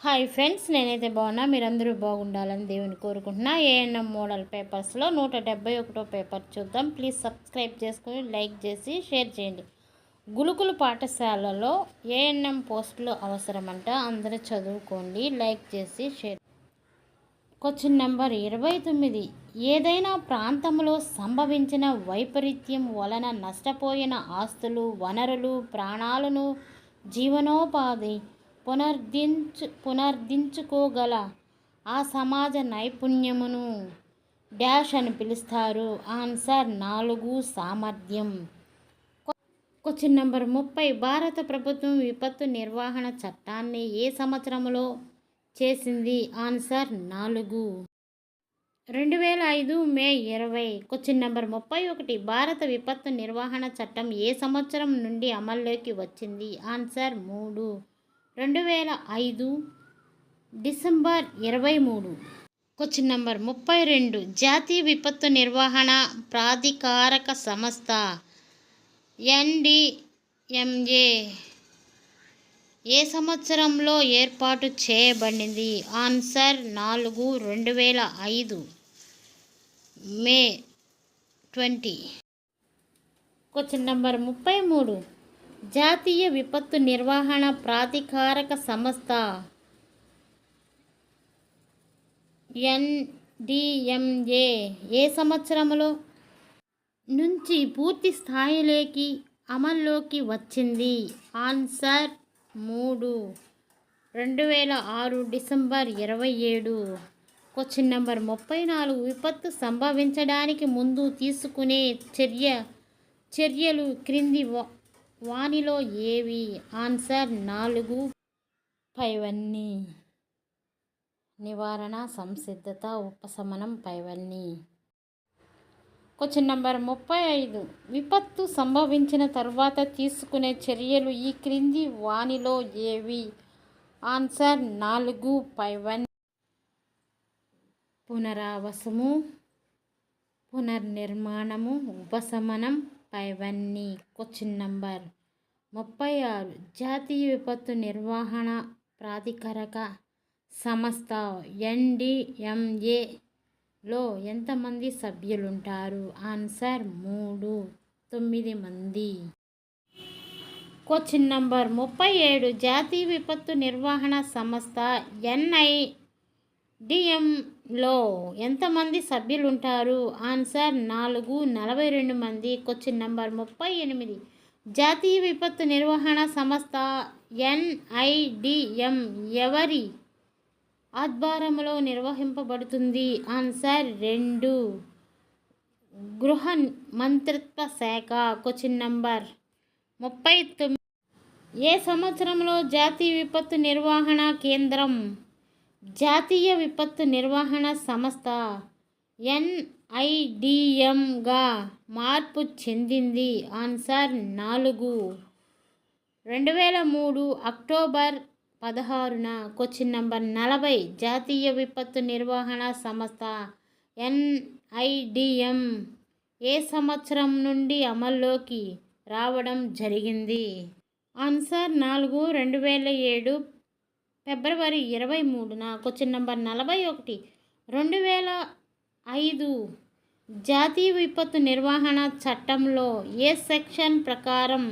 Hi friends, నేనైతే బాగున్నా. మీరందరూ బాగుండాలని దేవుని కోరుకుంటున్నా. ఏఎన్ఎం మోడల్ పేపర్స్లో 171 పేపర్ చూద్దాం. ప్లీజ్ సబ్స్క్రైబ్ చేసుకొని లైక్ చేసి షేర్ చేయండి. గురుకుల పాఠశాలలో ఏఎన్ఎం పోస్టులు అవసరమంట. అందరూ చదువుకోండి, లైక్ చేసి షేర్. Question number 29. ఏదైనా ప్రాంతంలో సంభవించిన వైపరీత్యం వలన నష్టపోయిన ఆస్తులు, వనరులు, ప్రాణాలను, జీవనోపాధి పునర్దించుకోగల ఆ సమాజ నైపుణ్యమును డాష్ అని పిలుస్తారు. ఆన్సర్ 4 సామర్థ్యం. Question number 30. భారత ప్రభుత్వం విపత్తు నిర్వహణ చట్టాన్ని ఏ సంవత్సరంలో చేసింది? ఆన్సర్ 4. 2005 మే 20. Question number 31. భారత విపత్తు నిర్వహణ చట్టం ఏ సంవత్సరం నుండి అమల్లోకి వచ్చింది? ఆన్సర్ 3. 2005 డిసెంబర్ 23. Question number 32. జాతీయ విపత్తు నిర్వహణ ప్రాధికారక సంస్థ NDMA ఏ సంవత్సరంలో ఏర్పాటు చేయబడింది? ఆన్సర్ 4. 2005 మే 20. Question number 33. జాతీయ విపత్తు నిర్వహణ ప్రాధికారక సంస్థ NDMA ఏ సంవత్సరంలో నుంచి పూర్తి స్థాయిలోకి అమల్లోకి వచ్చింది? ఆన్సర్ 3. 2006 డిసెంబర్ 27. Question number 34. విపత్తు సంభవించడానికి ముందు తీసుకునే చర్యలు క్రింది వానిలో ఏవి? ఆన్సర్ 4 పైవన్నీ. నివారణ, సంసిద్ధత, ఉపశమనం, పైవన్నీ. Question number 35. విపత్తు సంభవించిన తర్వాత తీసుకునే చర్యలు ఈ క్రింది వానిలో ఏవి? ఆన్సర్ 4 పైవన్నీ. పునరావాసము, పునర్నిర్మాణము, ఉపశమనం, పైవన్నీ. Question number 36. జాతీయ విపత్తు నిర్వహణ ప్రాధికారక సంస్థ NDMAలో ఎంతమంది సభ్యులుంటారు? ఆన్సర్ 3. 9 మంది. Question number 37. జాతీయ విపత్తు నిర్వహణ సంస్థ NIDMలో ఎంతమంది సభ్యులుంటారు? ఆన్సర్ 4. 42 మంది. Question number 38. జాతీయ విపత్తు నిర్వహణ సంస్థ NIDM ఎవరి ఆధ్వర్యంలో నిర్వహింపబడుతుంది? ఆన్సర్ 2. గృహ మంత్రిత్వ శాఖ. Question number 39. ఏ సంవత్సరంలో జాతీయ విపత్తు నిర్వహణ కేంద్రం జాతీయ విపత్తు నిర్వహణ సంస్థ NIDMగా మార్పు చెందింది? ఆన్సర్ 4. 2003 అక్టోబర్ 16న. Question number 40. జాతీయ విపత్తు నిర్వహణ సంస్థ NIDM ఏ సంవత్సరం నుండి అమల్లోకి రావడం జరిగింది? ఆన్సర్ 4. 2007 ఫిబ్రవరి 23న. Question number 41. 2005 జాతీయ విపత్తు నిర్వహణ చట్టంలో ఏ సెక్షన్ ప్రకారం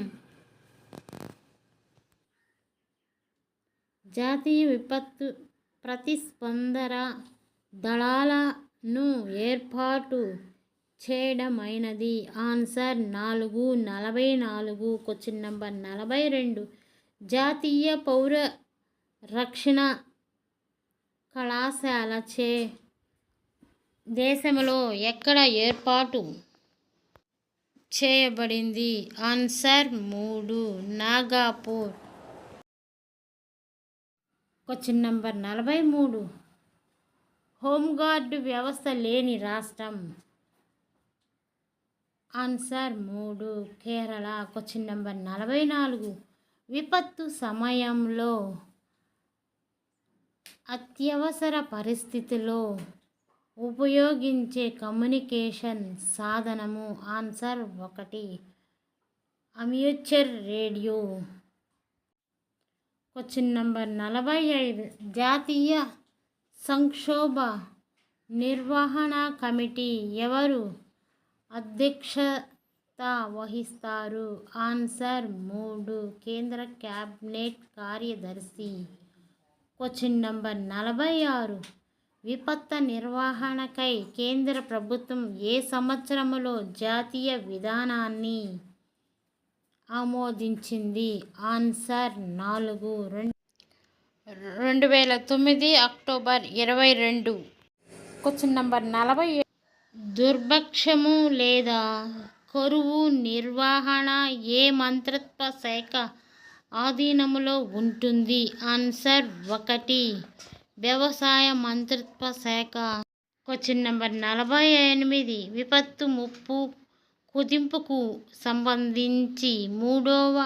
జాతీయ విపత్తు ప్రతిస్పందన దళాలను ఏర్పాటు చేయడమైనది? ఆన్సర్ 4. 44. Question number 42. జాతీయ పౌర రక్షణ కళాశాల దేశంలో ఎక్కడ ఏర్పాటు చేయబడింది? Answer 3. Nagpur. Question number 43. Home guard వ్యవస్థ లేని రాష్ట్రం? ఆన్సర్ 3. కేరళ. Question number 44. విపత్తు సమయంలో అత్యవసర పరిస్థితిలో ఉపయోగించే కమ్యూనికేషన్ సాధనము? Answer 1. Amateur radio. Question number 45. జాతీయ సంక్షోభ నిర్వహణ కమిటీ ఎవరు అధ్యక్షత వహిస్తారు? ఆన్సర్ 3. కేంద్ర క్యాబినెట్ కార్యదర్శి. Question number 46. విపత్తు నిర్వహణకై కేంద్ర ప్రభుత్వం ఏ సంవత్సరంలో జాతీయ విధానాన్ని ఆమోదించింది? ఆన్సర్ 4. 2009 అక్టోబర్ 22. Question number 47. దుర్భిక్షము లేదా కరువు నిర్వహణ ఏ మంత్రిత్వ శాఖ ఆధీనంలో ఉంటుంది? ఆన్సర్ 1. వ్యవసాయ మంత్రిత్వ శాఖ. Question number 48. విపత్తు ముప్పు కుదింపుకు సంబంధించి 3వ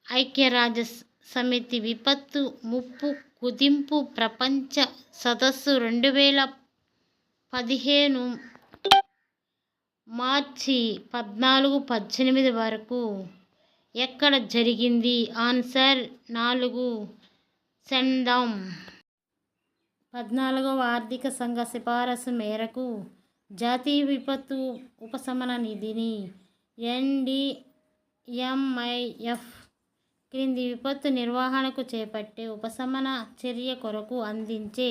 ఐక్యరాజ్య సమితి విపత్తు ముప్పు కుదింపు ప్రపంచ సదస్సు 2015 మార్చి 14-18 వరకు ఎక్కడ జరిగింది? ఆన్సర్ 4. సెండామ్. 14వ ఆర్థిక సంఘ సిఫారసు మేరకు జాతీయ విపత్తు ఉపశమన నిధిని NDMIF క్రింది విపత్తు నిర్వహణకు చేపట్టే ఉపశమన చర్య కొరకు అందించే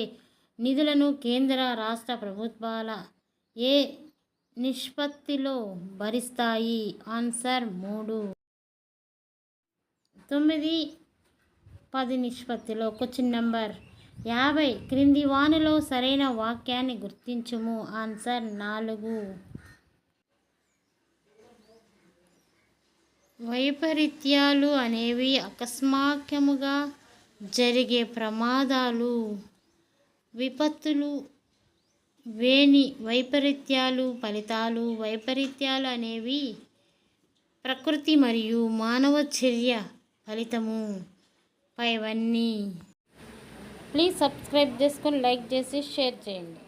నిధులను కేంద్ర రాష్ట్ర ప్రభుత్వాల ఏ నిష్పత్తిలో భరిస్తాయి? ఆన్సర్ 3. 9-10 నిష్పత్తిలో. Question number 50. క్రింది వానిలో సరైన వాక్యాన్ని గుర్తించుము. ఆన్సర్ 4. వైపరీత్యాలు అనేవి అకస్మాత్తుగా జరిగే ప్రమాదాలు. విపత్తులు వేని వైపరీత్యాలు ఫలితాలు. వైపరీత్యాలు అనేవి ప్రకృతి మరియు మానవ చర్య ఫలితము. పైవన్నీ. ప్లీజ్ సబ్స్క్రైబ్ చేసుకొని లైక్ చేసి షేర్ చేయండి.